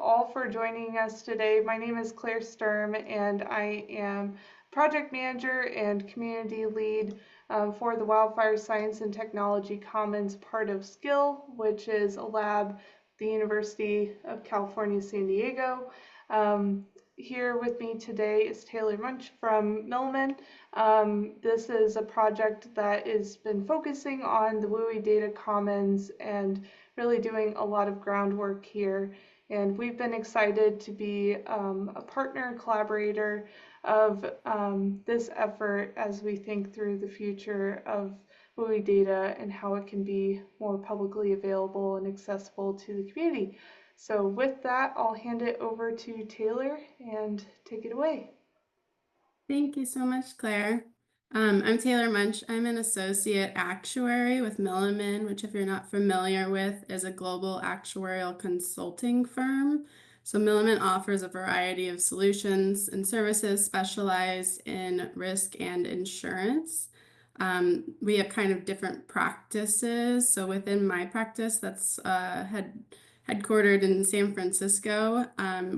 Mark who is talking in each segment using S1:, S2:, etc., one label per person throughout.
S1: all for joining us today. My name is Claire Sturm, and I am project manager and community lead for the Wildfire Science and Technology Commons part of SKILL, which is a lab at the University of California, San Diego. Here with me today is Taylor Munch from Milliman. This is a project that has been focusing on the WUI Data Commons and really doing a lot of groundwork here. And we've been excited to be a partner and collaborator of this effort as we think through the future of WUI data and how it can be more publicly available and accessible to the community. So with that, I'll hand it over to Taylor and take it away.
S2: Thank you so much, Claire. I'm Taylor Munch. I'm an associate actuary with Milliman, which, if you're not familiar with, is a global actuarial consulting firm. So Milliman offers a variety of solutions and services specialized in risk and insurance. We have kind of different practices. So within my practice, that's headquartered in San Francisco,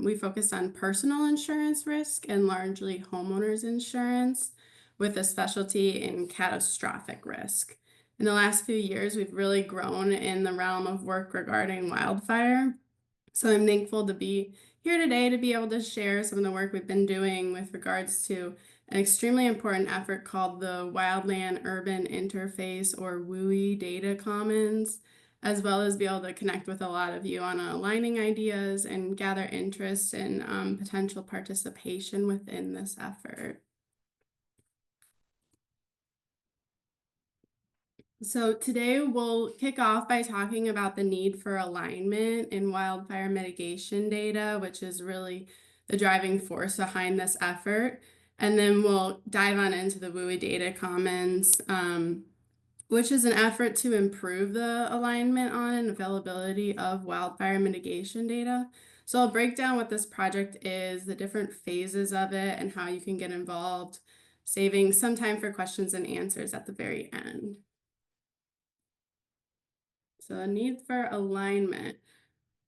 S2: we focus on personal insurance risk and largely homeowners insurance with a specialty in catastrophic risk. In the last few years, we've really grown in the realm of work regarding wildfire. So I'm thankful to be here today to be able to share some of the work we've been doing with regards to an extremely important effort called the Wildland Urban Interface, or WUI Data Commons, as well as be able to connect with a lot of you on aligning ideas and gather interest in potential participation within this effort. So today we'll kick off by talking about the need for alignment in wildfire mitigation data, which is really the driving force behind this effort. And then we'll dive on into the WUI Data Commons, which is an effort to improve the alignment on and availability of wildfire mitigation data. So I'll break down what this project is, the different phases of it, and how you can get involved, saving some time for questions and answers at the very end. So a need for alignment.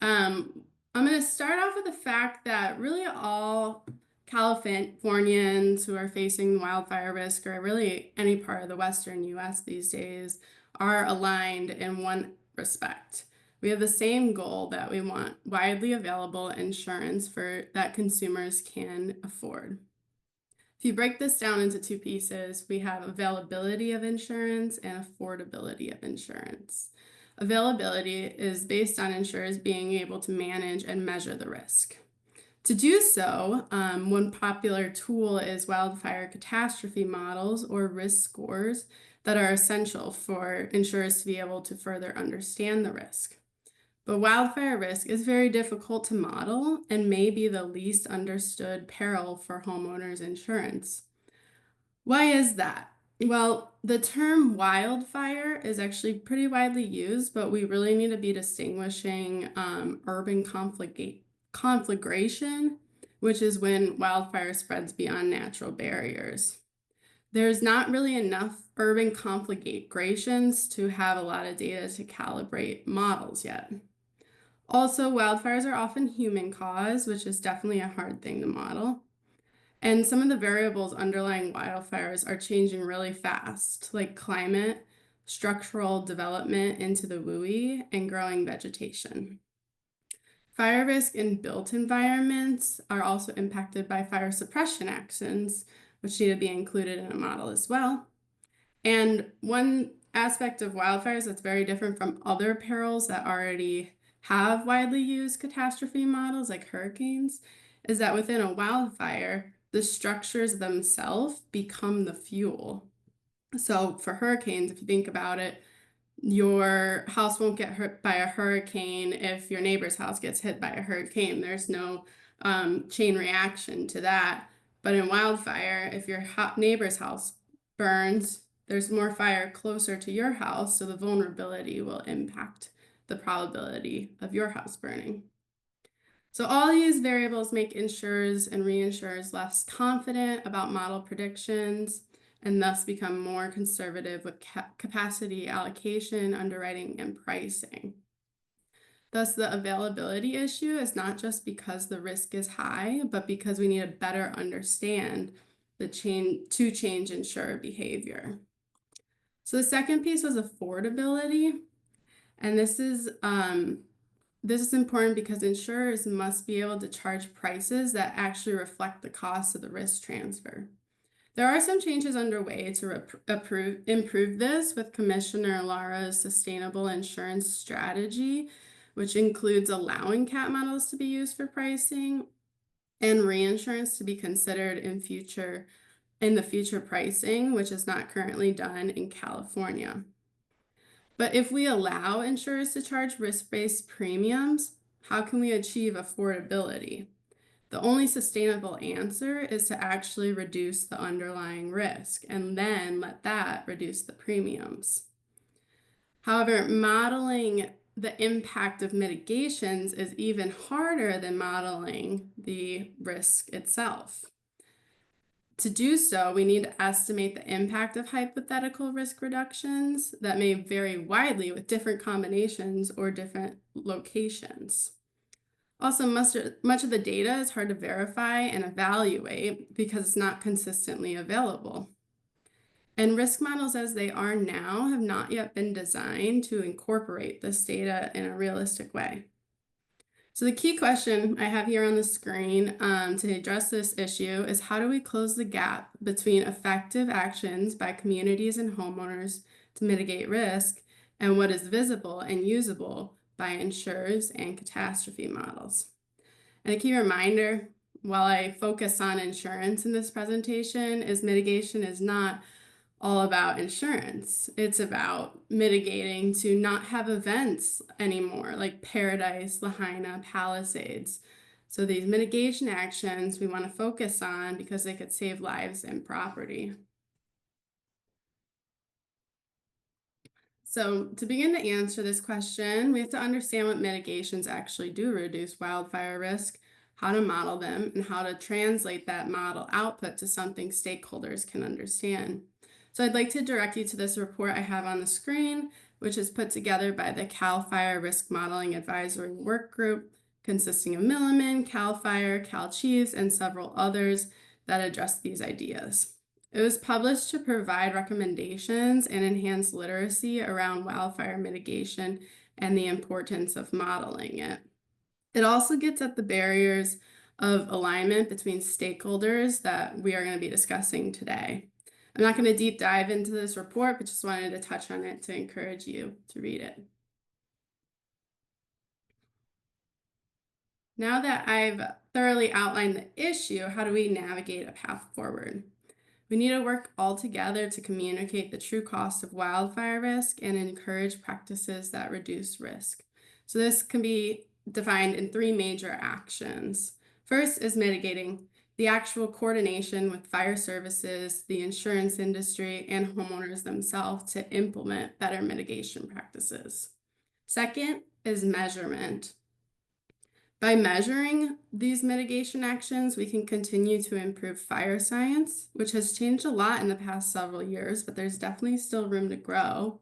S2: I'm going to start off with the fact that really all Californians who are facing wildfire risk, or really any part of the Western US these days, are aligned in one respect. We have the same goal that we want widely available insurance that consumers can afford. If you break this down into two pieces, we have availability of insurance and affordability of insurance. Availability is based on insurers being able to manage and measure the risk. To do so, one popular tool is wildfire catastrophe models, or risk scores, that are essential for insurers to be able to further understand the risk. But wildfire risk is very difficult to model and may be the least understood peril for homeowners insurance. Why is that? Well, the term wildfire is actually pretty widely used, but we really need to be distinguishing urban conflagration, which is when wildfire spreads beyond natural barriers. There's not really enough urban conflagrations to have a lot of data to calibrate models yet. Also, wildfires are often human caused, which is definitely a hard thing to model. And some of the variables underlying wildfires are changing really fast, like climate, structural development into the WUI, and growing vegetation. Fire risk in built environments are also impacted by fire suppression actions, which need to be included in a model as well. And one aspect of wildfires that's very different from other perils that already have widely used catastrophe models, like hurricanes, is that within a wildfire, the structures themselves become the fuel. So for hurricanes, if you think about it, your house won't get hit by a hurricane if your neighbor's house gets hit by a hurricane. There's no chain reaction to that. But in wildfire, if your neighbor's house burns, there's more fire closer to your house, so the vulnerability will impact the probability of your house burning. So all these variables make insurers and reinsurers less confident about model predictions and thus become more conservative with capacity allocation, underwriting, and pricing. Thus, the availability issue is not just because the risk is high, but because we need to better understand the change insurer behavior. So the second piece was affordability, and this is important because insurers must be able to charge prices that actually reflect the cost of the risk transfer. There are some changes underway to improve this with Commissioner Lara's sustainable insurance strategy, which includes allowing cat models to be used for pricing and reinsurance to be considered in the future pricing, which is not currently done in California. But if we allow insurers to charge risk-based premiums, how can we achieve affordability? The only sustainable answer is to actually reduce the underlying risk and then let that reduce the premiums. However, modeling the impact of mitigations is even harder than modeling the risk itself. To do so, we need to estimate the impact of hypothetical risk reductions that may vary widely with different combinations or different locations. Also, much of the data is hard to verify and evaluate because it's not consistently available. And risk models as they are now have not yet been designed to incorporate this data in a realistic way. So the key question I have here on the screen to address this issue is, how do we close the gap between effective actions by communities and homeowners to mitigate risk and what is visible and usable by insurers and catastrophe models? And a key reminder, while I focus on insurance in this presentation, is mitigation is not all about insurance. It's about mitigating to not have events anymore, like Paradise, Lahaina, Palisades. So these mitigation actions we want to focus on because they could save lives and property. So to begin to answer this question, we have to understand what mitigations actually do reduce wildfire risk, how to model them, and how to translate that model output to something stakeholders can understand. So I'd like to direct you to this report I have on the screen, which is put together by the CAL FIRE Risk Modeling Advisory Work Group, consisting of Milliman, CAL FIRE, Cal Chiefs, and several others that address these ideas. It was published to provide recommendations and enhance literacy around wildfire mitigation and the importance of modeling it. It also gets at the barriers of alignment between stakeholders that we are going to be discussing today. I'm not going to deep dive into this report, but just wanted to touch on it to encourage you to read it. Now that I've thoroughly outlined the issue, how do we navigate a path forward? We need to work all together to communicate the true cost of wildfire risk and encourage practices that reduce risk. So this can be defined in three major actions. First is mitigating, the actual coordination with fire services, the insurance industry, and homeowners themselves to implement better mitigation practices. Second is measurement. By measuring these mitigation actions, we can continue to improve fire science, which has changed a lot in the past several years, but there's definitely still room to grow.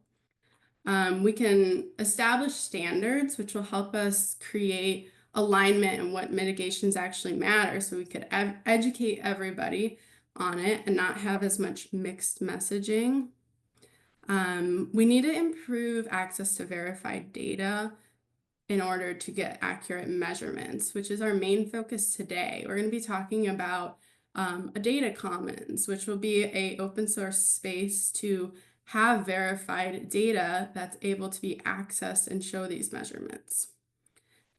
S2: We can establish standards, which will help us create alignment in what mitigations actually matter, so we could educate everybody on it and not have as much mixed messaging. We need to improve access to verified data in order to get accurate measurements, which is our main focus today. We're going to be talking about a data commons, which will be an open source space to have verified data that's able to be accessed and show these measurements.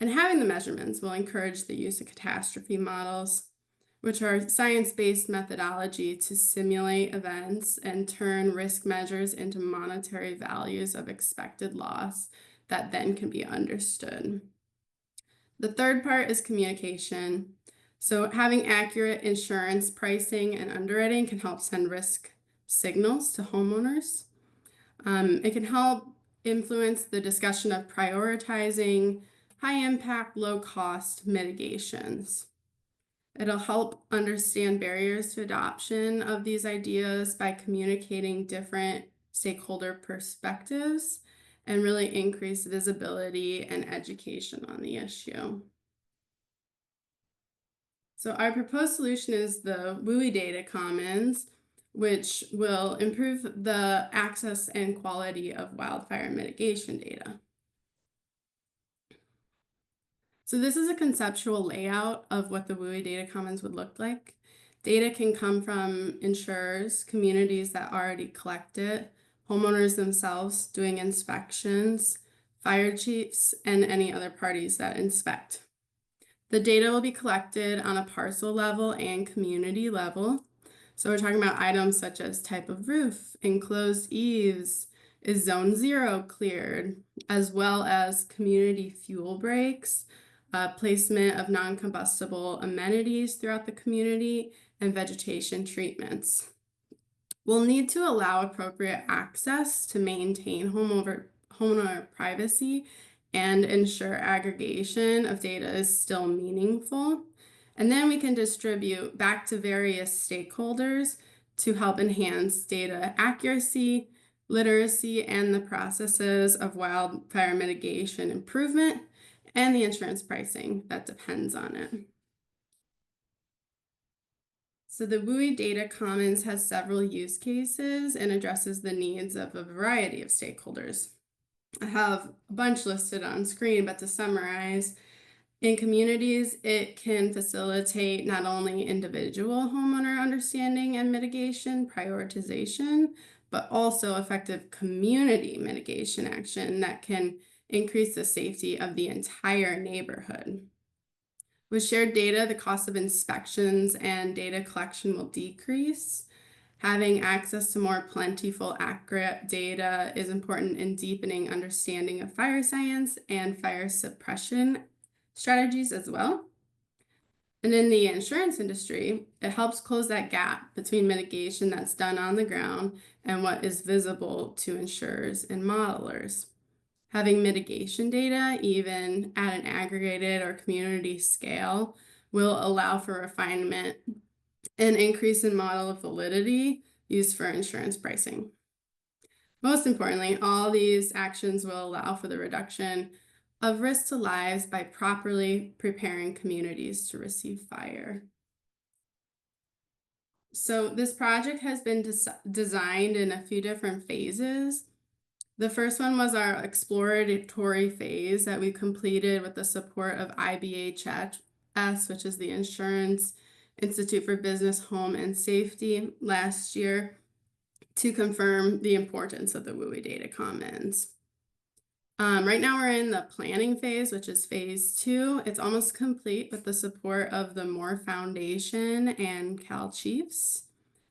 S2: And having the measurements will encourage the use of catastrophe models, which are science-based methodology to simulate events and turn risk measures into monetary values of expected loss that then can be understood. The third part is communication. So having accurate insurance pricing and underwriting can help send risk signals to homeowners. It can help influence the discussion of prioritizing high impact, low cost mitigations. It'll help understand barriers to adoption of these ideas by communicating different stakeholder perspectives and really increase visibility and education on the issue. So our proposed solution is the WUI Data Commons, which will improve the access and quality of wildfire mitigation data. So this is a conceptual layout of what the WUI Data Commons would look like. Data can come from insurers, communities that already collect it, homeowners themselves doing inspections, fire chiefs, and any other parties that inspect. The data will be collected on a parcel level and community level. So we're talking about items such as type of roof, enclosed eaves, is zone 0 cleared, as well as community fuel breaks, placement of non-combustible amenities throughout the community, and vegetation treatments. We'll need to allow appropriate access to maintain homeowner privacy and ensure aggregation of data is still meaningful. And then we can distribute back to various stakeholders to help enhance data accuracy, literacy, and the processes of wildfire mitigation improvement and the insurance pricing that depends on it. So the WUI Data Commons has several use cases and addresses the needs of a variety of stakeholders. I have a bunch listed on screen, but to summarize, in communities, it can facilitate not only individual homeowner understanding and mitigation prioritization, but also effective community mitigation action that can increase the safety of the entire neighborhood. With shared data, the cost of inspections and data collection will decrease. Having access to more plentiful, accurate data is important in deepening understanding of fire science and fire suppression strategies as well. And in the insurance industry, it helps close that gap between mitigation that's done on the ground and what is visible to insurers and modelers. Having mitigation data, even at an aggregated or community scale, will allow for refinement and increase in model validity used for insurance pricing. Most importantly, all these actions will allow for the reduction of risk to lives by properly preparing communities to receive fire. So this project has been designed in a few different phases. The first one was our exploratory phase that we completed with the support of IBHS, which is the Insurance Institute for Business, Home, and Safety, last year to confirm the importance of the WUI Data Commons. Right now we're in the planning phase, which is phase 2. It's almost complete with the support of the Moore Foundation and Cal Chiefs.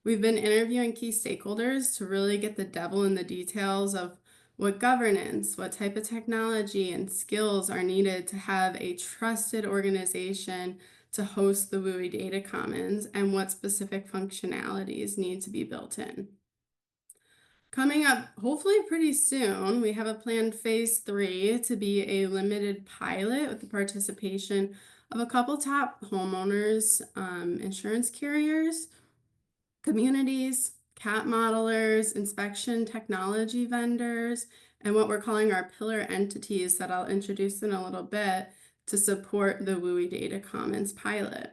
S2: We've been interviewing key stakeholders to really get the devil in the details of what governance, what type of technology and skills are needed to have a trusted organization to host the WUI Data Commons and what specific functionalities need to be built in. Coming up, hopefully pretty soon, we have a planned phase 3 to be a limited pilot with the participation of a couple top homeowners, insurance carriers, communities, CAT modelers, inspection technology vendors, and what we're calling our pillar entities that I'll introduce in a little bit to support the WUI Data Commons pilot.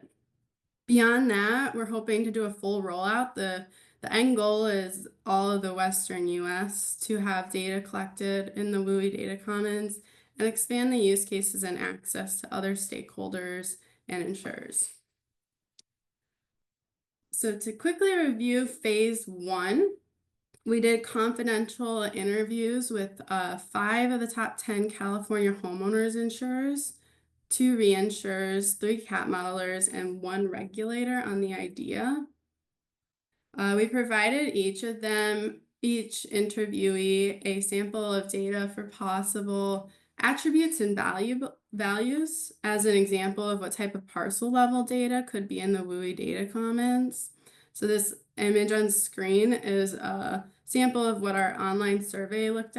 S2: Beyond that, we're hoping to do a full rollout. The end goal is all of the Western US to have data collected in the WUI Data Commons and expand the use cases and access to other stakeholders and insurers. So to quickly review phase 1, we did confidential interviews with 5 of the top 10 California homeowners insurers, 2 reinsurers, 3 CAT modelers, and 1 regulator on the idea. We provided each interviewee, a sample of data for possible attributes and values as an example of what type of parcel level data could be in the WUI Data Commons. So this image on screen is a sample of what our online survey looked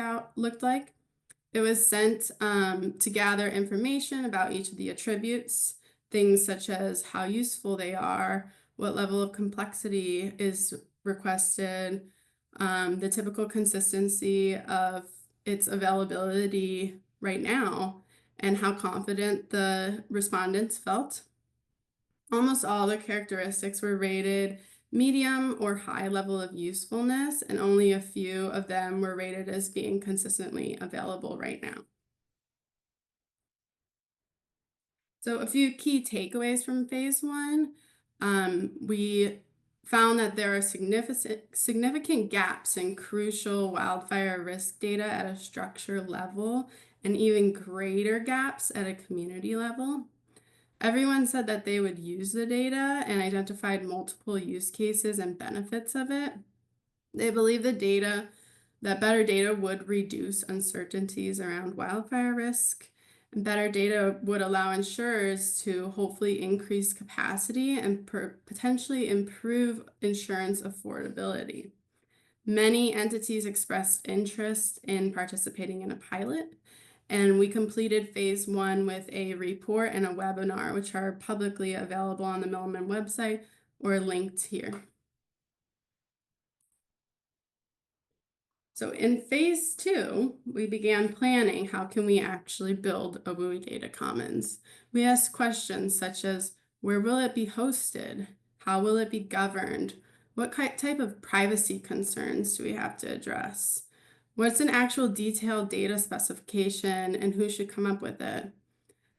S2: like. It was sent to gather information about each of the attributes, things such as how useful they are, what level of complexity is requested, the typical consistency of its availability right now and how confident the respondents felt. Almost all the characteristics were rated medium or high level of usefulness, and only a few of them were rated as being consistently available right now. So a few key takeaways from phase one. We found that there are significant gaps in crucial wildfire risk data at a structure level and even greater gaps at a community level. Everyone said that they would use the data and identified multiple use cases and benefits of it. They believe that better data would reduce uncertainties around wildfire risk. And better data would allow insurers to hopefully increase capacity and potentially improve insurance affordability. Many entities expressed interest in participating in a pilot, and we completed phase one with a report and a webinar, which are publicly available on the Milliman website or linked here. So in phase two, we began planning how can we actually build a WUI Data Commons. We asked questions such as, where will it be hosted? How will it be governed? What type of privacy concerns do we have to address? What's an actual detailed data specification and who should come up with it?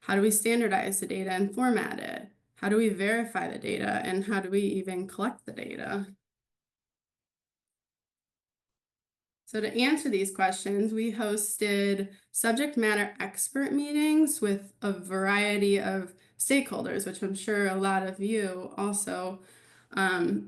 S2: How do we standardize the data and format it? How do we verify the data and how do we even collect the data? So to answer these questions, we hosted subject matter expert meetings with a variety of stakeholders, which I'm sure a lot of you also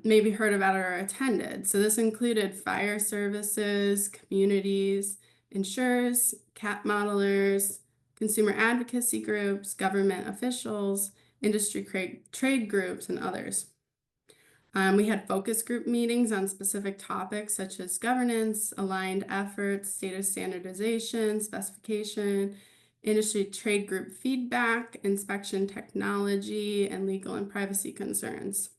S2: maybe heard about or attended. So this included fire services, communities, insurers, CAT modelers, consumer advocacy groups, government officials, industry trade groups, and others. We had focus group meetings on specific topics such as governance, aligned efforts, data standardization, specification, industry trade group feedback, inspection technology, and legal and privacy concerns.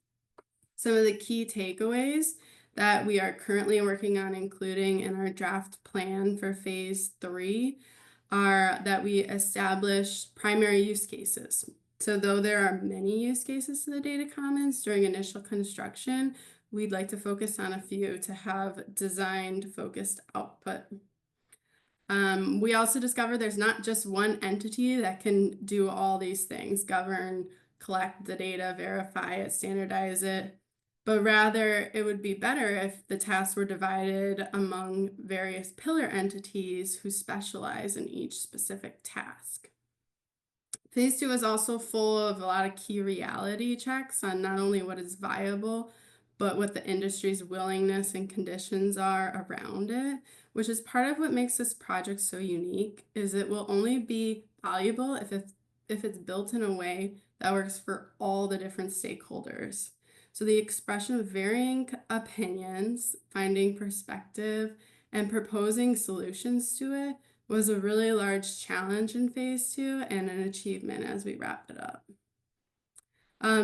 S2: Some of the key takeaways that we are currently working on including in our draft plan for phase three are that we established primary use cases. So though there are many use cases to the data commons during initial construction, we'd like to focus on a few to have designed focused output. We also discovered there's not just one entity that can do all these things, govern, collect the data, verify it, standardize it, but rather it would be better if the tasks were divided among various pillar entities who specialize in each specific task. Phase two is also full of a lot of key reality checks on not only what is viable, but what the industry's willingness and conditions are around it, which is part of what makes this project so unique, is it will only be valuable if it's built in a way that works for all the different stakeholders. So the expression of varying opinions, finding perspective, and proposing solutions to it was a really large challenge in phase two and an achievement as we wrap it up.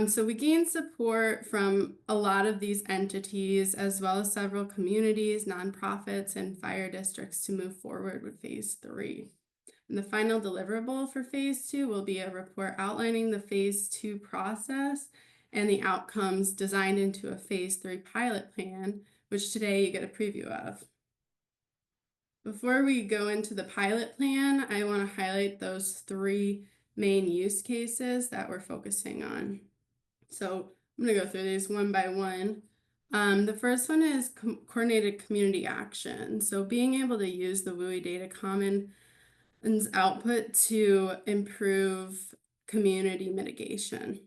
S2: So we gained support from a lot of these entities, as well as several communities, nonprofits, and fire districts to move forward with phase three. And the final deliverable for phase two will be a report outlining the phase two process and the outcomes designed into a phase three pilot plan, which today you get a preview of. Before we go into the pilot plan, I want to highlight those three main use cases that we're focusing on. So I'm going to go through these one by one. The first one is coordinated community action. So being able to use the WUI Data Commons output to improve community mitigation.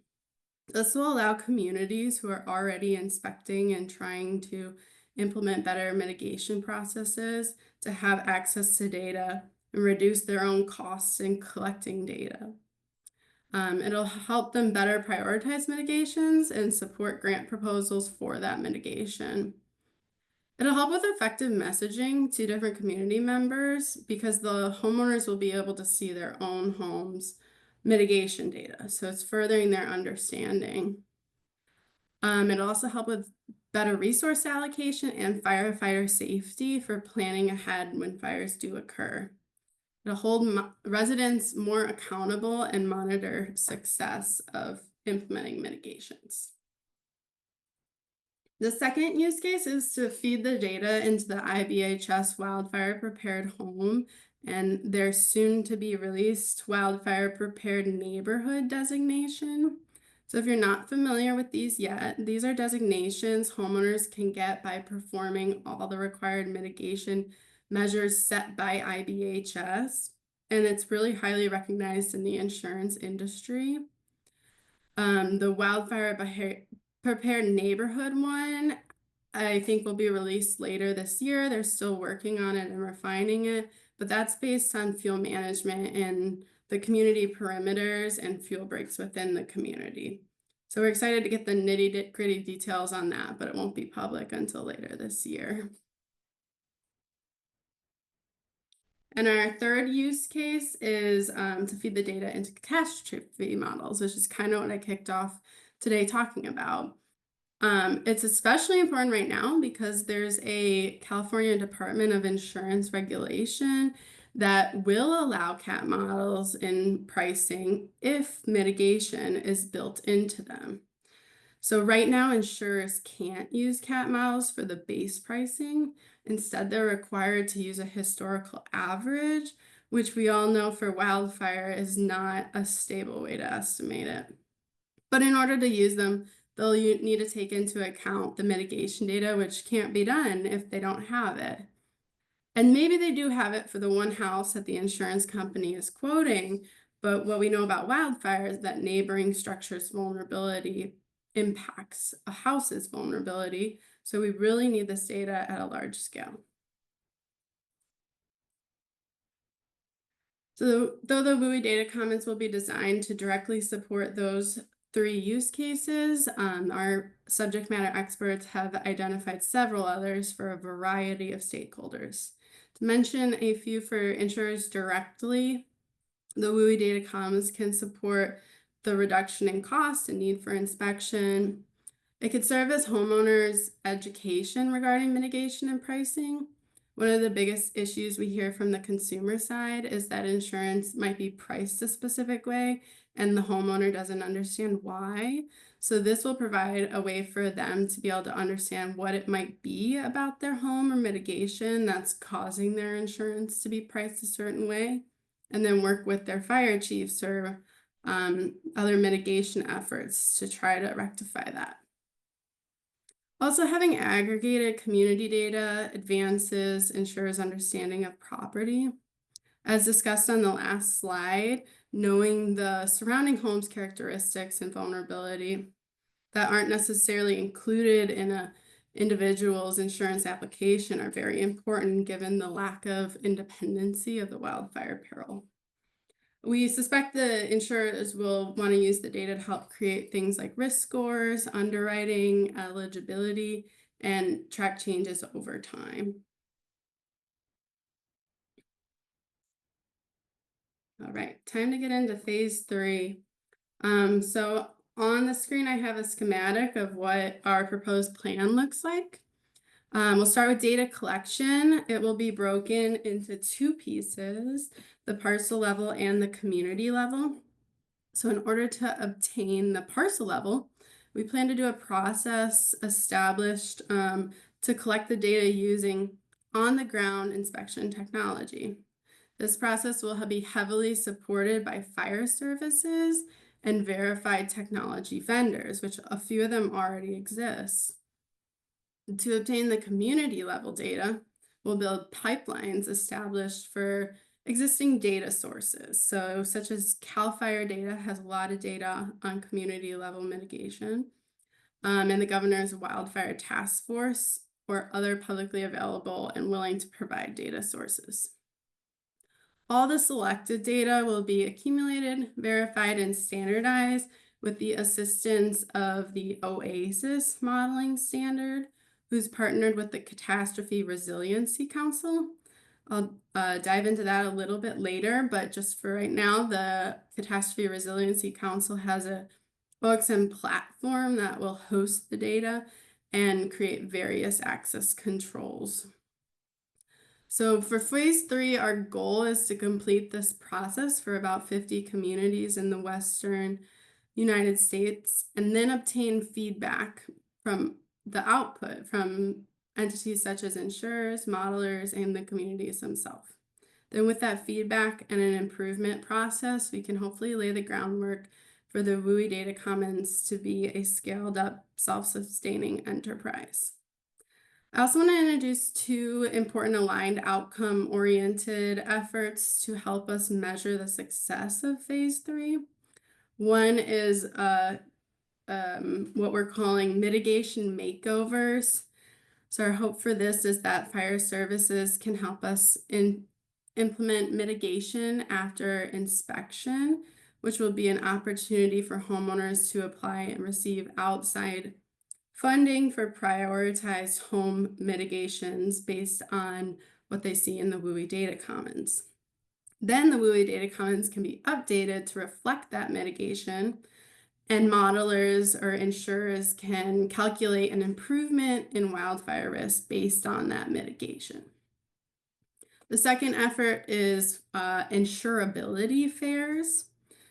S2: This will allow communities who are already inspecting and trying to implement better mitigation processes to have access to data and reduce their own costs in collecting data. It'll help them better prioritize mitigations and support grant proposals for that mitigation. It'll help with effective messaging to different community members because the homeowners will be able to see their own home's mitigation data. So it's furthering their understanding. It'll also help with better resource allocation, and firefighter safety for planning ahead when fires do occur. It'll hold residents more accountable and monitor success of implementing mitigations. The second use case is to feed the data into the IBHS Wildfire Prepared Home and their soon to be released Wildfire Prepared Neighborhood designation. So if you're not familiar with these yet, these are designations homeowners can get by performing all the required mitigation measures set by IBHS. And it's really highly recognized in the insurance industry. The Wildfire Prepared Neighborhood one, I think will be released later this year. They're still working on it and refining it, but that's based on fuel management and the community perimeters and fuel breaks within the community. So we're excited to get the nitty-gritty details on that, but it won't be public until later this year. And our third use case is to feed the data into catastrophe models, which is kind of what I kicked off today talking about. It's especially important right now because there's a California Department of Insurance regulation that will allow CAT models in pricing if mitigation is built into them. So right now, insurers can't use CAT models for the base pricing. Instead, they're required to use a historical average, which we all know for wildfire is not a stable way to estimate it. But in order to use them, they'll need to take into account the mitigation data, which can't be done if they don't have it. And maybe they do have it for the one house that the insurance company is quoting, but what we know about wildfire is that neighboring structures' vulnerability impacts a house's vulnerability. So we really need this data at a large scale. So though the WUI Data Commons will be designed to directly support those three use cases, our subject matter experts have identified several others for a variety of stakeholders. To mention a few for insurers directly, the WUI Data Commons can support the reduction in cost and need for inspection. It could serve as homeowners' education regarding mitigation and pricing. One of the biggest issues we hear from the consumer side is that insurance might be priced a specific way and the homeowner doesn't understand why. So this will provide a way for them to be able to understand what it might be about their home or mitigation that's causing their insurance to be priced a certain way, and then work with their fire chiefs or other mitigation efforts to try to rectify that. Also, having aggregated community data advances insurers' understanding of property. As discussed on the last slide, knowing the surrounding home's characteristics and vulnerability that aren't necessarily included in an individual's insurance application are very important given the lack of independency of the wildfire peril. We suspect the insurers will want to use the data to help create things like risk scores, underwriting, eligibility, and track changes over time. All right, time to get into phase 3. So on the screen, I have a schematic of what our proposed plan looks like. We'll start with data collection. It will be broken into two pieces, the parcel level and the community level. So in order to obtain the parcel level, we plan to do a process established to collect the data using on-the-ground inspection technology. This process will be heavily supported by fire services and verified technology vendors, which a few of them already exist. To obtain the community level data, we'll build pipelines established for existing data sources. So such as CAL FIRE data has a lot of data on community level mitigation, and the governor's wildfire task force or other publicly available and willing to provide data sources. All the selected data will be accumulated, verified, and standardized with the assistance of the OASIS modeling standard, who's partnered with the Catastrophe Resiliency Council. I'll dive into that a little bit later, but just for right now, the Catastrophe Resiliency Council has a OXM platform that will host the data, and create various access controls. So for phase 3, our goal is to complete this process for about 50 communities in the Western United States, and then obtain feedback from the output from entities such as insurers, modelers, and the communities themselves. Then with that feedback and an improvement process, we can hopefully lay the groundwork for the WUI Data Commons to be a scaled up, self-sustaining enterprise. I also want to introduce 2 important aligned outcome-oriented efforts to help us measure the success of phase 3. One is what we're calling mitigation makeovers. So our hope for this is that fire services can help us implement mitigation after inspection, which will be an opportunity for homeowners to apply and receive outside funding for prioritized home mitigations based on what they see in the WUI Data Commons. Then the WUI Data Commons can be updated to reflect that mitigation, and modelers or insurers can calculate an improvement in wildfire risk based on that mitigation. The second effort is insurability fairs.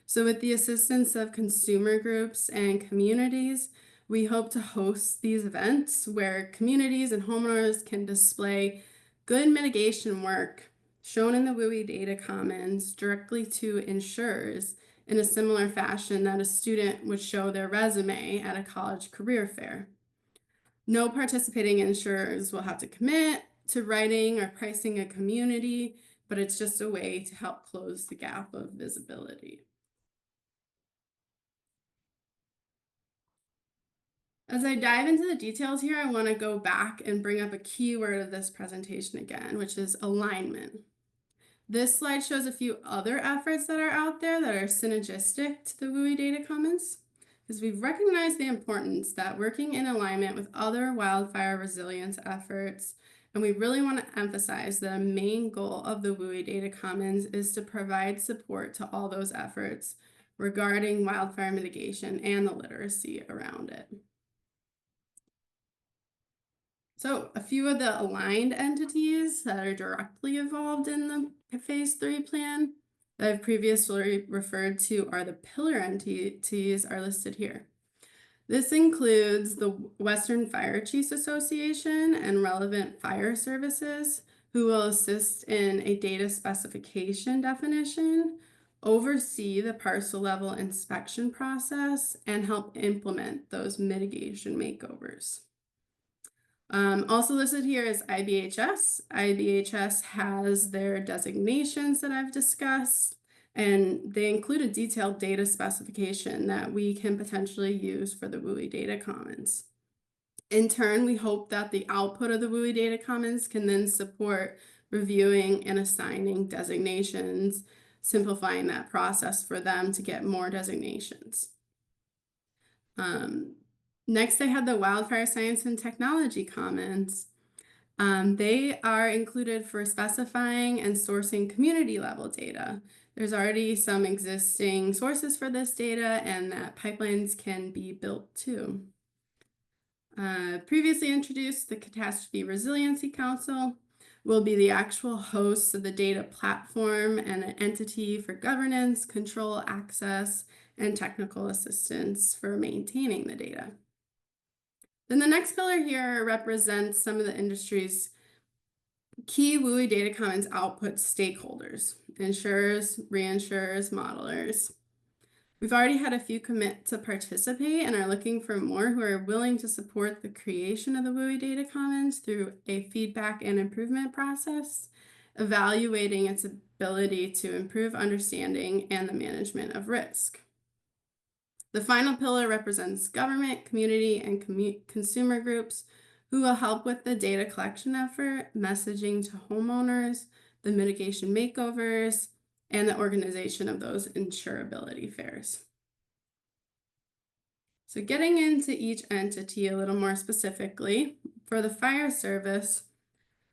S2: So with the assistance of consumer groups and communities, we hope to host these events where communities and homeowners can display good mitigation work shown in the WUI Data Commons directly to insurers in a similar fashion that a student would show their resume at a college career fair. No participating insurers will have to commit to writing or pricing a community, but it's just a way to help close the gap of visibility. As I dive into the details here, I want to go back and bring up a key word of this presentation again, which is alignment. This slide shows a few other efforts that are out there that are synergistic to the WUI Data Commons, because we've recognized the importance that working in alignment with other wildfire resilience efforts, and we really want to emphasize the main goal of the WUI Data Commons is to provide support to all those efforts regarding wildfire mitigation and the literacy around it. So a few of the aligned entities that are directly involved in the phase 3 plan that I've previously referred to are the pillar entities are listed here. This includes the Western Fire Chiefs Association and relevant fire services who will assist in a data specification definition, oversee the parcel level inspection process, and help implement those mitigation makeovers. Also listed here is IBHS. IBHS has their designations that I've discussed, and they include a detailed data specification that we can potentially use for the WUI Data Commons. In turn, we hope that the output of the WUI Data Commons can then support reviewing and assigning designations, simplifying that process for them to get more designations. Next, I had the Wildfire Science and Technology Commons. They are included for specifying and sourcing community level data. There's already some existing sources for this data, and that pipelines can be built too. Previously introduced, the Catastrophe Resiliency Council will be the actual host of the data platform and an entity for governance, control, access, and technical assistance for maintaining the data. Then the next pillar here represents some of the industry's key WUI Data Commons output stakeholders: insurers, reinsurers, modelers. We've already had a few commit to participate and are looking for more who are willing to support the creation of the WUI Data Commons through a feedback and improvement process, evaluating its ability to improve understanding and the management of risk. The final pillar represents government, community, and consumer groups who will help with the data collection effort, messaging to homeowners, the mitigation makeovers, and the organization of those insurability fairs. So getting into each entity a little more specifically, for the fire service,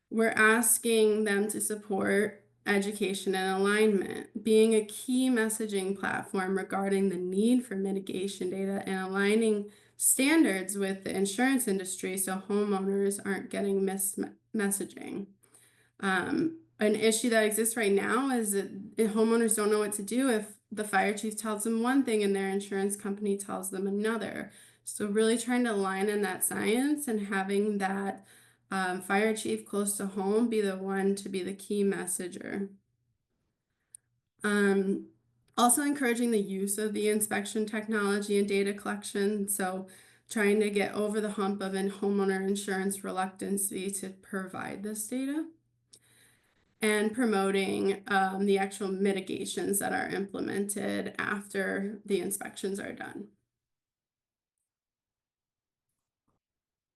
S2: we're asking them to support education and alignment, being a key messaging platform regarding the need for mitigation data and aligning standards with the insurance industry so homeowners aren't getting messaging. An issue that exists right now is that homeowners don't know what to do if the fire chief tells them one thing and their insurance company tells them another. So really trying to align in that science and having that fire chief close to home be the one to be the key messenger. Also encouraging the use of the inspection technology and data collection. So trying to get over the hump of a homeowner insurance reluctancy to provide this data. And promoting the actual mitigations that are implemented after the inspections are done.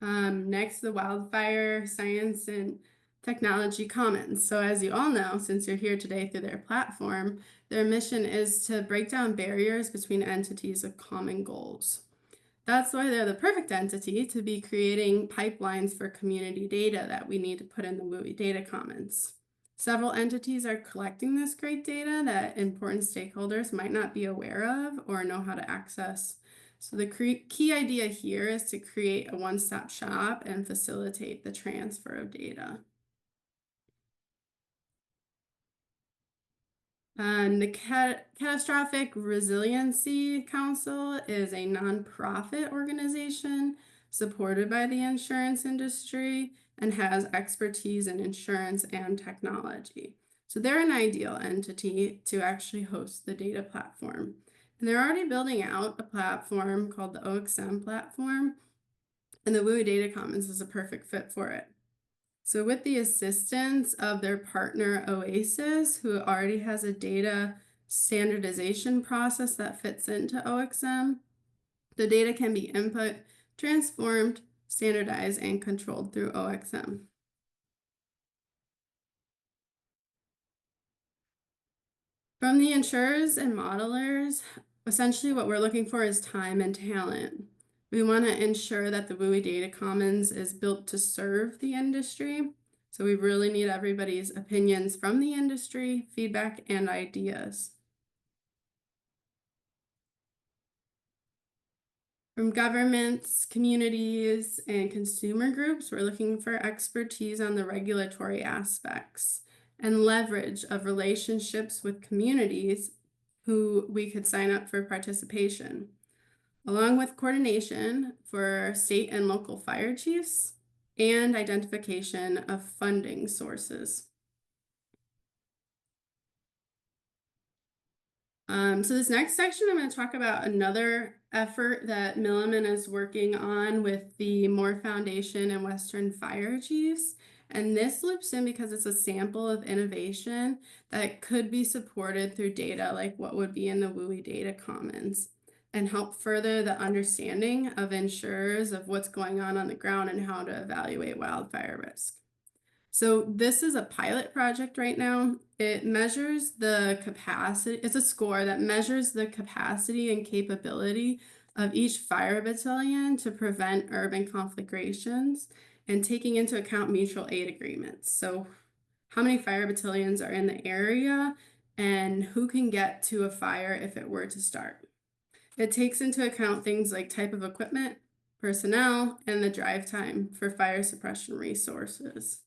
S2: Next, the Wildfire Science and Technology Commons. So as you all know, since you're here today through their platform, their mission is to break down barriers between entities with common goals. That's why they're the perfect entity to be creating pipelines for community data that we need to put in the WUI Data Commons. Several entities are collecting this great data that important stakeholders might not be aware of or know how to access. So the key idea here is to create a one-stop shop and facilitate the transfer of data. The Catastrophic Resiliency Council is a nonprofit organization supported by the insurance industry and has expertise in insurance and technology. So they're an ideal entity to actually host the data platform. And they're already building out a platform called the OXM platform, and the WUI Data Commons is a perfect fit for it. So with the assistance of their partner Oasis, who already has a data standardization process that fits into OXM, the data can be input, transformed, standardized, and controlled through OXM. From the insurers and modelers, essentially what we're looking for is time and talent. We want to ensure that the WUI Data Commons is built to serve the industry. So we really need everybody's opinions from the industry, feedback, and ideas. From governments, communities, and consumer groups, we're looking for expertise on the regulatory aspects and leverage of relationships with communities who we could sign up for participation, along with coordination for state and local fire chiefs and identification of funding sources. So this next section, I'm going to talk about another effort that Milliman is working on with the Moore Foundation and Western Fire Chiefs. And this loops in because it's a sample of innovation that could be supported through data like what would be in the WUI Data Commons and help further the understanding of insurers of what's going on the ground and how to evaluate wildfire risk. So this is a pilot project right now. It measures the capacity, it's a score that measures the capacity and capability of each fire battalion to prevent urban conflagrations and taking into account mutual aid agreements. So how many fire battalions are in the area and who can get to a fire if it were to start. It takes into account things like type of equipment, personnel, and the drive time for fire suppression resources.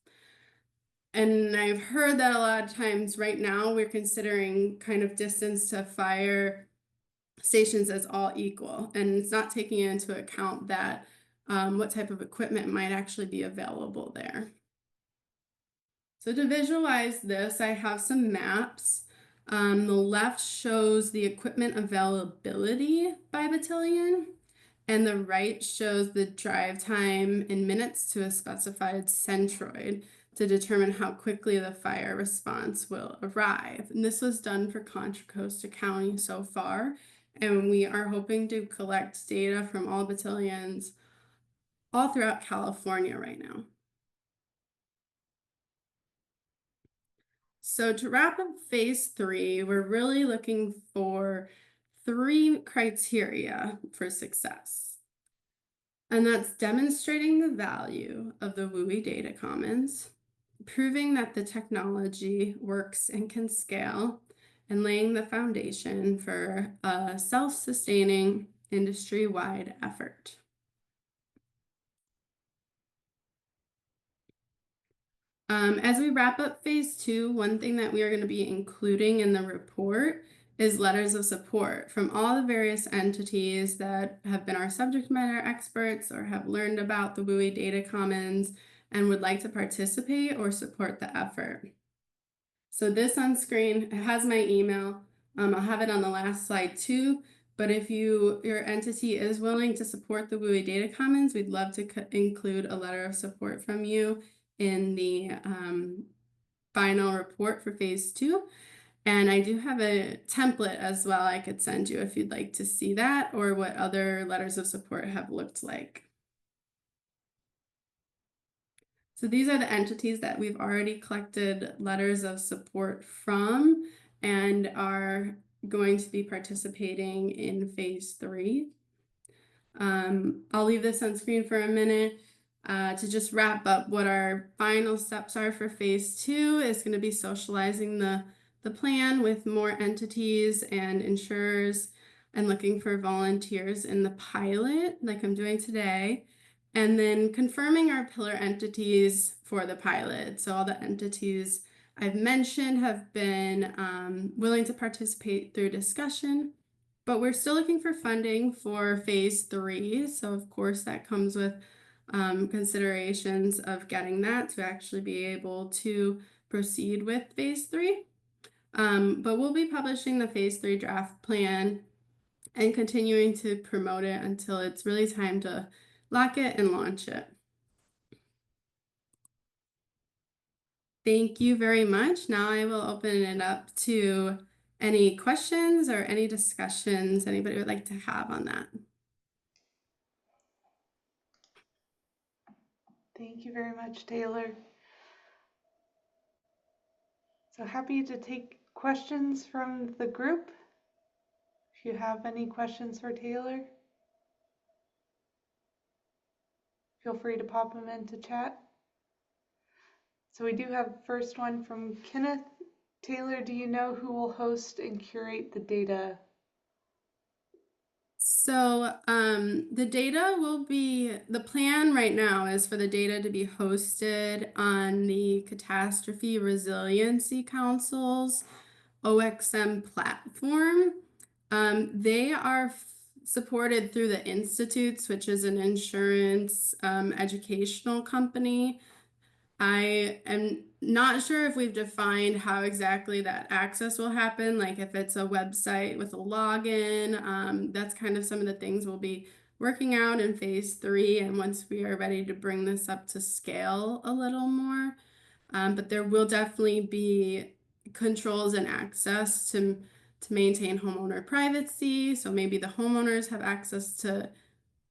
S2: And I've heard that a lot of times right now we're considering kind of distance to fire stations as all equal, and it's not taking into account that what type of equipment might actually be available there. So to visualize this, I have some maps. The left shows the equipment availability by battalion, and the right shows the drive time in minutes to a specified centroid to determine how quickly the fire response will arrive. And this was done for Contra Costa County so far, and we are hoping to collect data from all battalions all throughout California right now. So to wrap up phase 3, we're really looking for 3 criteria for success. And that's demonstrating the value of the WUI Data Commons, proving that the technology works and can scale, and laying the foundation for a self-sustaining industry-wide effort. As we wrap up phase 2, one thing that we are going to be including in the report is letters of support from all the various entities that have been our subject matter experts or have learned about the WUI Data Commons and would like to participate or support the effort. So this on screen has my email. I'll have it on the last slide too. But if your entity is willing to support the WUI Data Commons, we'd love to include a letter of support from you in the final report for phase 2. And I do have a template as well I could send you if you'd like to see that or what other letters of support have looked like. So these are the entities that we've already collected letters of support from and are going to be participating in phase 3. I'll leave this on screen for a minute to just wrap up what our final steps are for phase 2 is going to be socializing the plan with more entities and insurers and looking for volunteers in the pilot like I'm doing today. And then confirming our pillar entities for the pilot. So all the entities I've mentioned have been willing to participate through discussion, but we're still looking for funding for phase 3. So of course that comes with considerations of getting that to actually be able to proceed with phase 3. But we'll be publishing the phase 3 draft plan and continuing to promote it until it's really time to lock it and launch it. Thank you very much. Now I will open it up to any questions or any discussions anybody would like to have on that.
S1: Thank you very much, Taylor. So happy to take questions from the group. If you have any questions for Taylor, feel free to pop them into chat. So we do have first one from Kenneth. Taylor, do you know who will host and curate the data?
S2: So the data will be, the plan right now is for the data to be hosted on the Catastrophe Resiliency Council's OXM platform. They are supported through the Institutes, which is an insurance educational company. I am not sure if we've defined how exactly that access will happen, like if it's a website with a login. That's kind of some of the things we'll be working out in phase 3 and once we are ready to bring this up to scale a little more. But there will definitely be controls and access to maintain homeowner privacy. So maybe the homeowners have access to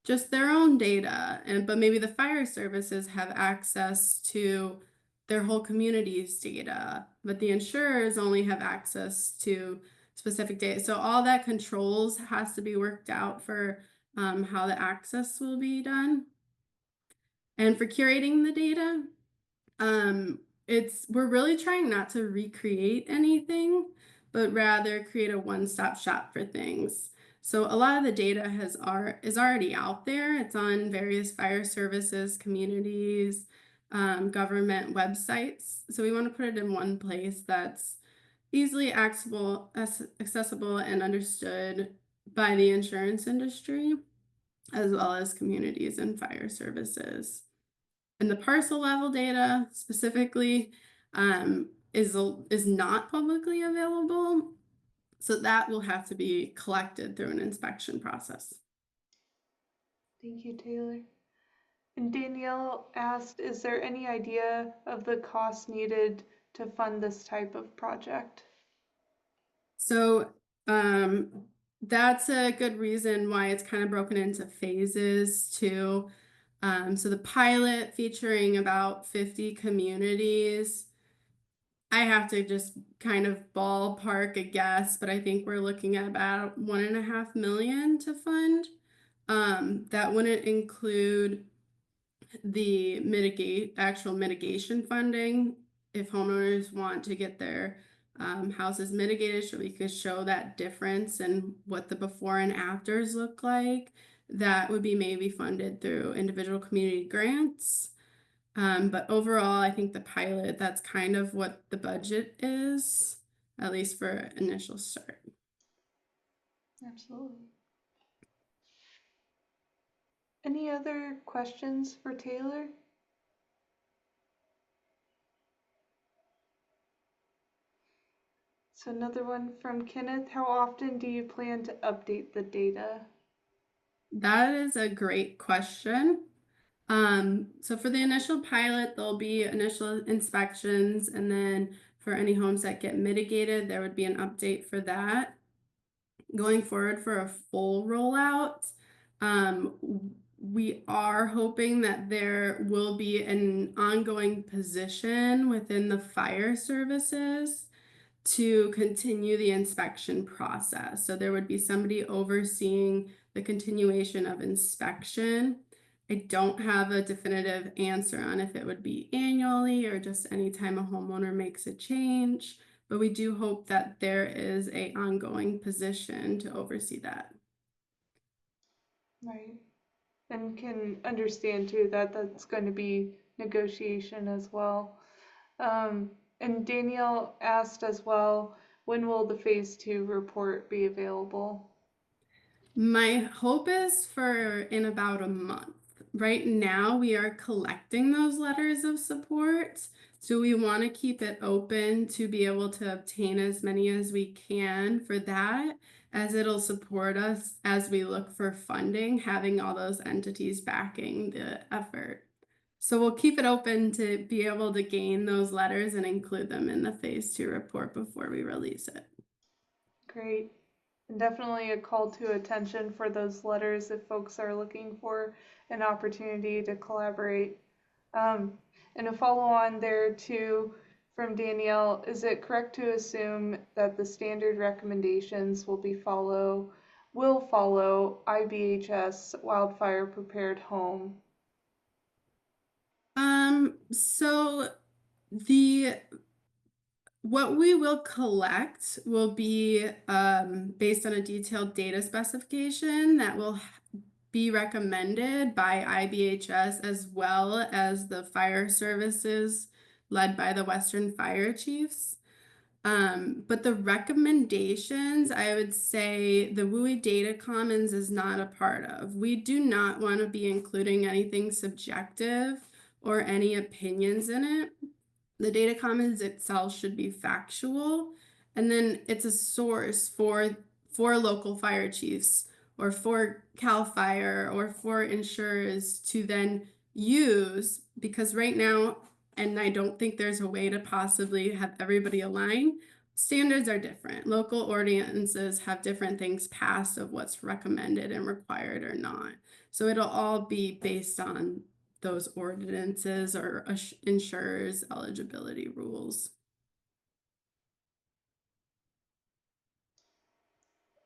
S2: just their own data, but maybe the fire services have access to their whole community's data, but the insurers only have access to specific data. So all that controls has to be worked out for how the access will be done. And for curating the data, we're really trying not to recreate anything, but rather create a one-stop shop for things. So a lot of the data is already out there. It's on various fire services, communities, government websites. So we want to put it in one place that's easily accessible and understood by the insurance industry, as well as communities and fire services. And the parcel level data specifically is not publicly available. So that will have to be collected through an inspection process.
S1: Thank you, Taylor. And Danielle asked, is there any idea of the cost needed to fund this type of project?
S2: So that's a good reason why it's kind of broken into phases too. So the pilot featuring about 50 communities, I have to just kind of ballpark a guess, but I think we're looking at about $1.5 million to fund. That wouldn't include the actual mitigation funding. If homeowners want to get their houses mitigated, so we could show that difference and what the before and afters look like, that would be maybe funded through individual community grants. But overall, I think the pilot, that's kind of what the budget is, at least for initial start.
S1: Absolutely. Any other questions for Taylor? So another one from Kenneth. How often do you plan to update the data?
S2: That is a great question. So for the initial pilot, there'll be initial inspections, and then for any homes that get mitigated, there would be an update for that. Going forward for a full rollout, we are hoping that there will be an ongoing position within the fire services to continue the inspection process. So there would be somebody overseeing the continuation of inspection. I don't have a definitive answer on if it would be annually or just anytime a homeowner makes a change, but we do hope that there is an ongoing position to oversee that.
S1: Right. And can understand too that that's going to be negotiation as well. And Danielle asked as well, when will the phase 2 report be available?
S2: My hope is for in about a month. Right now, we are collecting those letters of support. So we want to keep it open to be able to obtain as many as we can for that, as it'll support us as we look for funding, having all those entities backing the effort. So we'll keep it open to be able to gain those letters and include them in the phase 2 report before we release it.
S1: Great. And definitely a call to attention for those letters if folks are looking for an opportunity to collaborate. And a follow on there too from Danielle, is it correct to assume that the standard recommendations will follow IBHS wildfire prepared home?
S2: So the what we will collect will be based on a detailed data specification that will be recommended by IBHS as well as the fire services led by the Western Fire Chiefs. But the recommendations, I would say the WUI Data Commons is not a part of. We do not want to be including anything subjective or any opinions in it. The data commons itself should be factual, and then it's a source for local fire chiefs or for CAL FIRE or for insurers to then use, because right now, and I don't think there's a way to possibly have everybody align, standards are different. Local ordinances have different things passed of what's recommended and required or not. So it'll all be based on those ordinances or insurers' eligibility rules.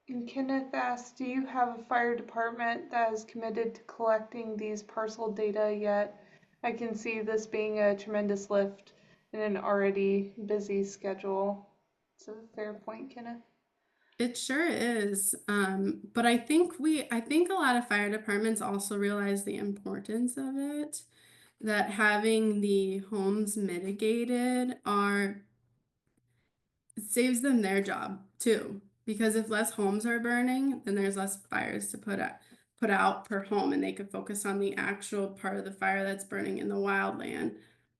S1: And Kenneth asked, do you have a fire department that is committed to collecting these parcel data yet? I can see this being a tremendous lift in an already busy schedule. It's a fair point, Kenneth.
S2: It sure is. But I think a lot of fire departments also realize the importance of it, that having the homes mitigated saves them their job too. Because if less homes are burning, then there's less fires to put out per home, and they could focus on the actual part of the fire that's burning in the wildland.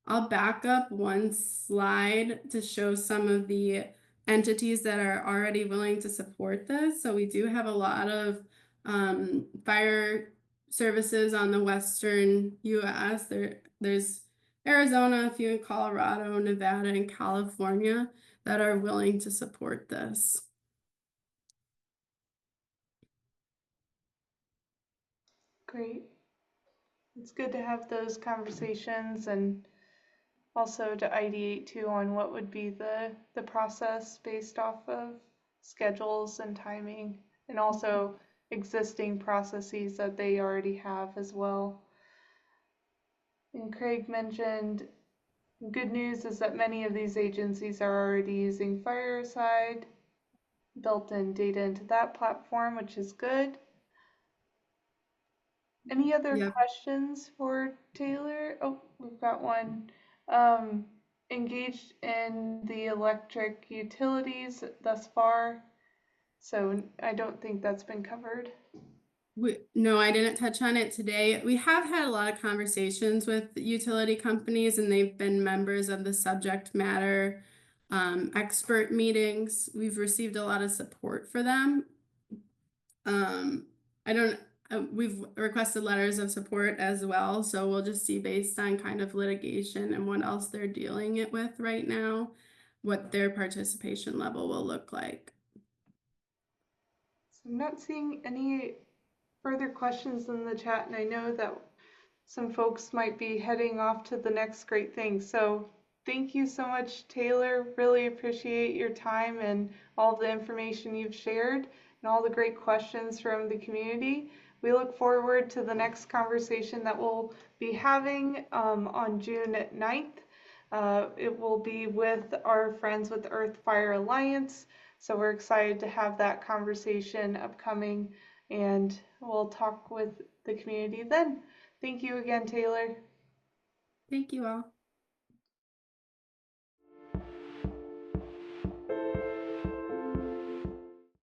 S2: I'll back up one slide to show some of the entities that are already willing to support this. So we do have a lot of fire services on the western US. There's Arizona, a few in Colorado, Nevada, and California that are willing to support this.
S1: Great. It's good to have those conversations and also to ideate too on what would be the process based off of schedules and timing, and also existing processes that they already have as well. And Craig mentioned good news is that many of these agencies are already using Fireside, built in data into that platform, which is good. Any other
S2: Yeah.
S1: questions for Taylor? Oh, we've got one. Um, Engaged in the electric utilities thus far, so I don't think that's been covered.
S2: No, I didn't touch on it today. We have had a lot of conversations with utility companies, and they've been members of the subject matter expert meetings. We've received a lot of support for them. I don't, we've requested letters of support as well, so we'll just see based on kind of litigation and what else they're dealing it with right now, what their participation level will look like.
S1: So I'm not seeing any further questions in the chat, and I know that some folks might be heading off to the next great thing. So thank you so much, Taylor. Really appreciate your time and all the information you've shared and all the great questions from the community. We look forward to the next conversation that we'll be having on June 9th. It will be with our friends with Earth Fire Alliance. So we're excited to have that conversation upcoming, and we'll talk with the community then. Thank you again, Taylor.
S2: Thank you all.